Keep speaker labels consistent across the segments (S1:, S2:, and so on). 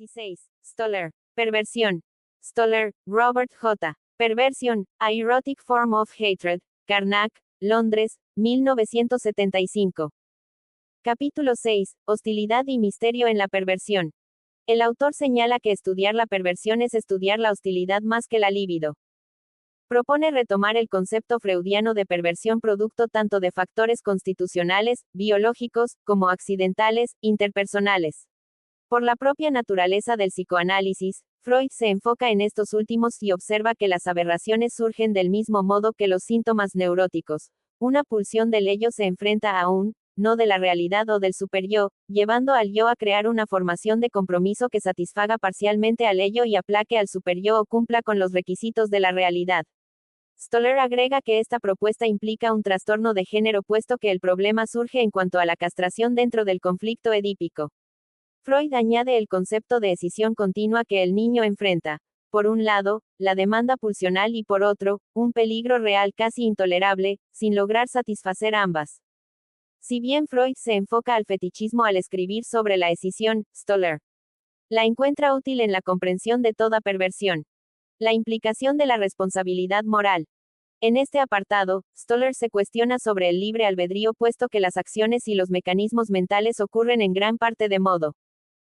S1: 16. Stoller. Perversión. Stoller, Robert J. Perversion, A Erotic Form of Hatred. Carnac, Londres, 1975. Capítulo 6. Hostilidad y misterio en la perversión. El autor señala que estudiar la perversión es estudiar la hostilidad más que la libido. Propone retomar el concepto freudiano de perversión producto tanto de factores constitucionales, biológicos, como accidentales, interpersonales. Por la propia naturaleza del psicoanálisis, Freud se enfoca en estos últimos y observa que las aberraciones surgen del mismo modo que los síntomas neuróticos. Una pulsión del ello se enfrenta a un no de la realidad o del superyo, llevando al yo a crear una formación de compromiso que satisfaga parcialmente al ello y aplaque al superyo o cumpla con los requisitos de la realidad. Stoller agrega que esta propuesta implica un trastorno de género puesto que el problema surge en cuanto a la castración dentro del conflicto edípico. Freud añade el concepto de escisión continua que el niño enfrenta. Por un lado, la demanda pulsional y por otro, un peligro real casi intolerable, sin lograr satisfacer ambas. Si bien Freud se enfoca al fetichismo al escribir sobre la escisión, Stoller la encuentra útil en la comprensión de toda perversión. La implicación de la responsabilidad moral. En este apartado, Stoller se cuestiona sobre el libre albedrío puesto que las acciones y los mecanismos mentales ocurren en gran parte de modo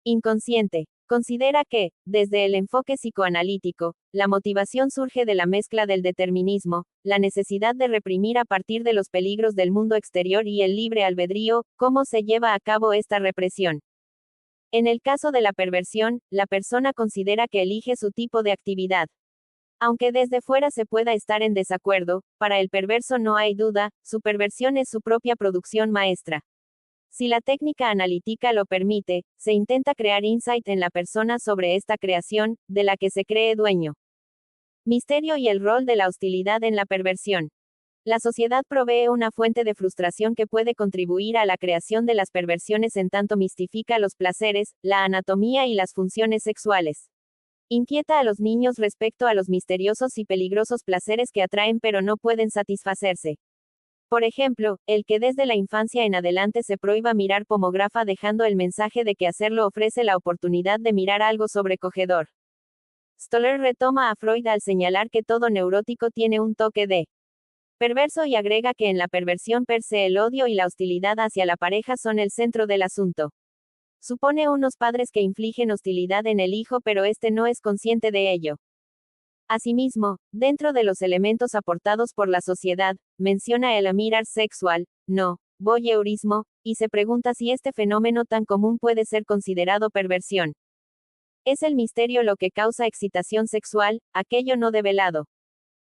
S1: inconsciente. Considera que, desde el enfoque psicoanalítico, la motivación surge de la mezcla del determinismo, la necesidad de reprimir a partir de los peligros del mundo exterior y el libre albedrío, cómo se lleva a cabo esta represión. En el caso de la perversión, la persona considera que elige su tipo de actividad. Aunque desde fuera se pueda estar en desacuerdo, para el perverso no hay duda, su perversión es su propia producción maestra. Si la técnica analítica lo permite, se intenta crear insight en la persona sobre esta creación, de la que se cree dueño. Misterio y el rol de la hostilidad en la perversión. La sociedad provee una fuente de frustración que puede contribuir a la creación de las perversiones en tanto mistifica los placeres, la anatomía y las funciones sexuales. Inquieta a los niños respecto a los misteriosos y peligrosos placeres que atraen pero no pueden satisfacerse. Por ejemplo, el que desde la infancia en adelante se prohíba mirar pornografía dejando el mensaje de que hacerlo ofrece la oportunidad de mirar algo sobrecogedor. Stoller retoma a Freud al señalar que todo neurótico tiene un toque de perverso y agrega que en la perversión per se el odio y la hostilidad hacia la pareja son el centro del asunto. Supone unos padres que infligen hostilidad en el hijo pero este no es consciente de ello. Asimismo, dentro de los elementos aportados por la sociedad, menciona el mirar sexual, no, voyeurismo, y se pregunta si este fenómeno tan común puede ser considerado perversión. ¿Es el misterio lo que causa excitación sexual, aquello no develado?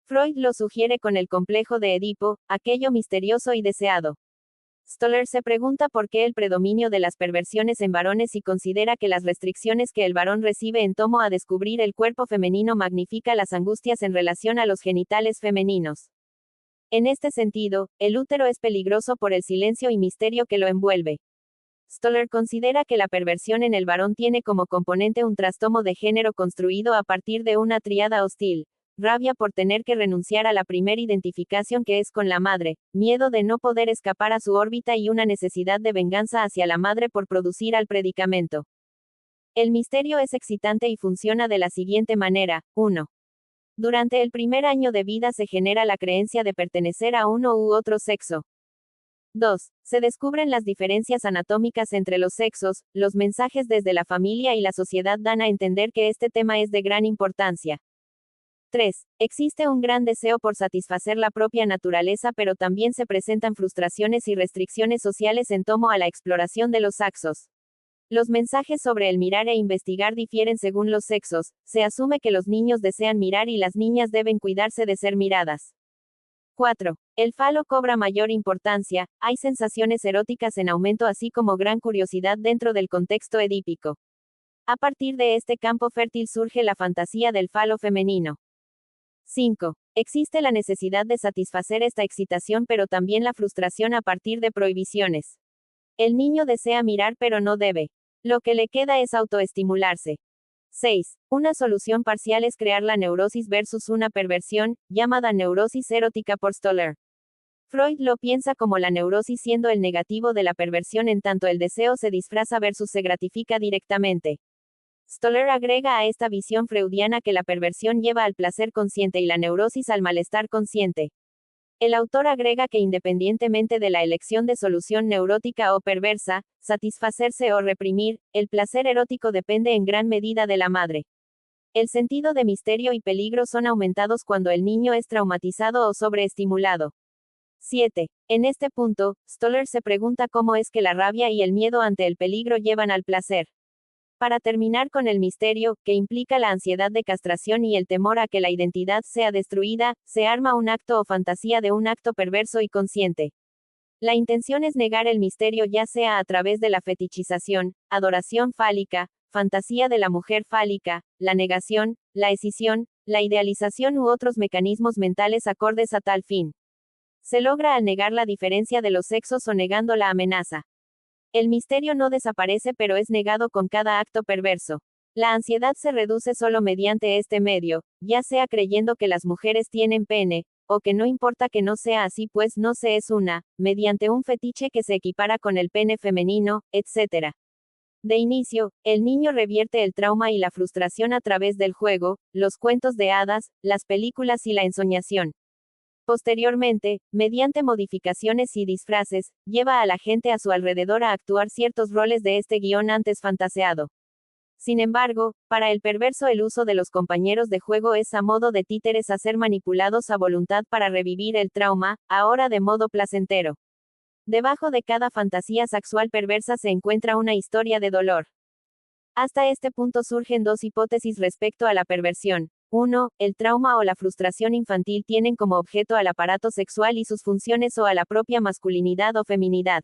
S1: Freud lo sugiere con el complejo de Edipo, aquello misterioso y deseado. Stoller se pregunta por qué el predominio de las perversiones en varones y considera que las restricciones que el varón recibe en tomo a descubrir el cuerpo femenino magnifica las angustias en relación a los genitales femeninos. En este sentido, el útero es peligroso por el silencio y misterio que lo envuelve. Stoller considera que la perversión en el varón tiene como componente un trastorno de género construido a partir de una tríada hostil. Rabia por tener que renunciar a la primera identificación que es con la madre, miedo de no poder escapar a su órbita y una necesidad de venganza hacia la madre por producir al predicamento. El misterio es excitante y funciona de la siguiente manera. 1. Durante el primer año de vida se genera la creencia de pertenecer a uno u otro sexo. 2. Se descubren las diferencias anatómicas entre los sexos, los mensajes desde la familia y la sociedad dan a entender que este tema es de gran importancia. 3. Existe un gran deseo por satisfacer la propia naturaleza pero también se presentan frustraciones y restricciones sociales en torno a la exploración de los sexos. Los mensajes sobre el mirar e investigar difieren según los sexos, se asume que los niños desean mirar y las niñas deben cuidarse de ser miradas. 4. El falo cobra mayor importancia, hay sensaciones eróticas en aumento así como gran curiosidad dentro del contexto edípico. A partir de este campo fértil surge la fantasía del falo femenino. 5. Existe la necesidad de satisfacer esta excitación pero también la frustración a partir de prohibiciones. El niño desea mirar pero no debe. Lo que le queda es autoestimularse. 6. Una solución parcial es crear la neurosis versus una perversión, llamada neurosis erótica por Stoller. Freud lo piensa como la neurosis siendo el negativo de la perversión en tanto el deseo se disfraza versus se gratifica directamente. Stoller agrega a esta visión freudiana que la perversión lleva al placer consciente y la neurosis al malestar consciente. El autor agrega que independientemente de la elección de solución neurótica o perversa, satisfacerse o reprimir, el placer erótico depende en gran medida de la madre. El sentido de misterio y peligro son aumentados cuando el niño es traumatizado o sobreestimulado. 7. En este punto, Stoller se pregunta cómo es que la rabia y el miedo ante el peligro llevan al placer. Para terminar con el misterio, que implica la ansiedad de castración y el temor a que la identidad sea destruida, se arma un acto o fantasía de un acto perverso y consciente. La intención es negar el misterio ya sea a través de la fetichización, adoración fálica, fantasía de la mujer fálica, la negación, la escisión, la idealización u otros mecanismos mentales acordes a tal fin. Se logra al negar la diferencia de los sexos o negando la amenaza. El misterio no desaparece pero es negado con cada acto perverso. La ansiedad se reduce solo mediante este medio, ya sea creyendo que las mujeres tienen pene, o que no importa que no sea así pues no se es una, mediante un fetiche que se equipara con el pene femenino, etc. De inicio, el niño revierte el trauma y la frustración a través del juego, los cuentos de hadas, las películas y la ensoñación. Posteriormente, mediante modificaciones y disfraces, lleva a la gente a su alrededor a actuar ciertos roles de este guión antes fantaseado. Sin embargo, para el perverso el uso de los compañeros de juego es a modo de títeres a ser manipulados a voluntad para revivir el trauma, ahora de modo placentero. Debajo de cada fantasía sexual perversa se encuentra una historia de dolor. Hasta este punto surgen dos hipótesis respecto a la perversión. 1. El trauma o la frustración infantil tienen como objeto al aparato sexual y sus funciones o a la propia masculinidad o feminidad.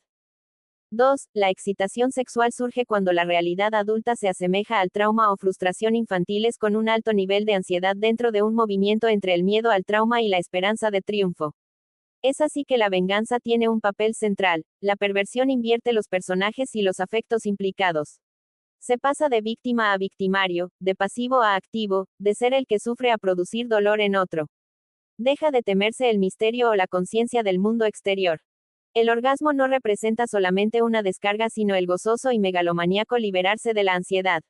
S1: 2. La excitación sexual surge cuando la realidad adulta se asemeja al trauma o frustración infantiles con un alto nivel de ansiedad dentro de un movimiento entre el miedo al trauma y la esperanza de triunfo. Es así que la venganza tiene un papel central. La perversión invierte los personajes y los afectos implicados. Se pasa de víctima a victimario, de pasivo a activo, de ser el que sufre a producir dolor en otro. Deja de temerse el misterio o la conciencia del mundo exterior. El orgasmo no representa solamente una descarga sino el gozoso y megalomaníaco liberarse de la ansiedad.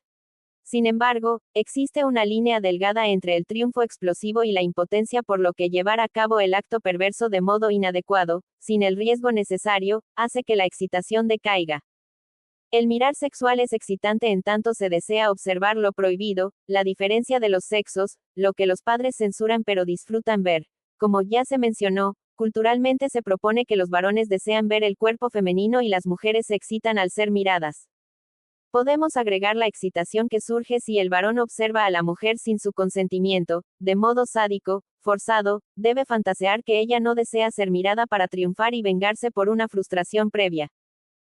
S1: Sin embargo, existe una línea delgada entre el triunfo explosivo y la impotencia por lo que llevar a cabo el acto perverso de modo inadecuado, sin el riesgo necesario, hace que la excitación decaiga. El mirar sexual es excitante en tanto se desea observar lo prohibido, la diferencia de los sexos, lo que los padres censuran pero disfrutan ver. Como ya se mencionó, culturalmente se propone que los varones desean ver el cuerpo femenino y las mujeres se excitan al ser miradas. Podemos agregar la excitación que surge si el varón observa a la mujer sin su consentimiento, de modo sádico, forzado, debe fantasear que ella no desea ser mirada para triunfar y vengarse por una frustración previa.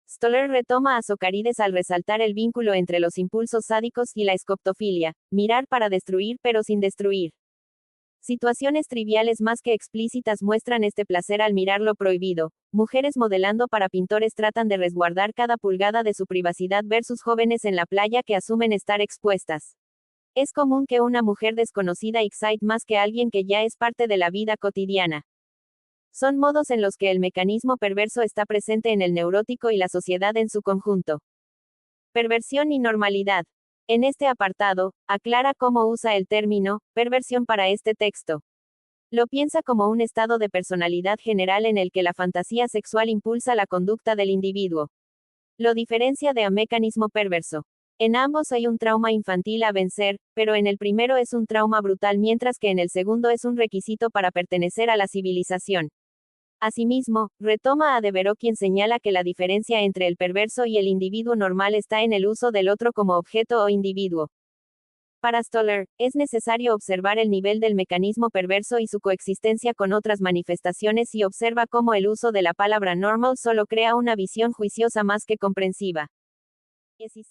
S1: Stoller retoma a Socarides al resaltar el vínculo entre los impulsos sádicos y la escoptofilia, mirar para destruir pero sin destruir. Situaciones triviales más que explícitas muestran este placer al mirar lo prohibido. Mujeres modelando para pintores tratan de resguardar cada pulgada de su privacidad versus jóvenes en la playa que asumen estar expuestas. Es común que una mujer desconocida excite más que alguien que ya es parte de la vida cotidiana. Son modos en los que el mecanismo perverso está presente en el neurótico y la sociedad en su conjunto. Perversión y normalidad. En este apartado, aclara cómo usa el término perversión para este texto. Lo piensa como un estado de personalidad general en el que la fantasía sexual impulsa la conducta del individuo. Lo diferencia de un mecanismo perverso. En ambos hay un trauma infantil a vencer, pero en el primero es un trauma brutal mientras que en el segundo es un requisito para pertenecer a la civilización. Asimismo, retoma a Devereux quien señala que la diferencia entre el perverso y el individuo normal está en el uso del otro como objeto o individuo. Para Stoller, es necesario observar el nivel del mecanismo perverso y su coexistencia con otras manifestaciones y observa cómo el uso de la palabra normal solo crea una visión juiciosa más que comprensiva. 16.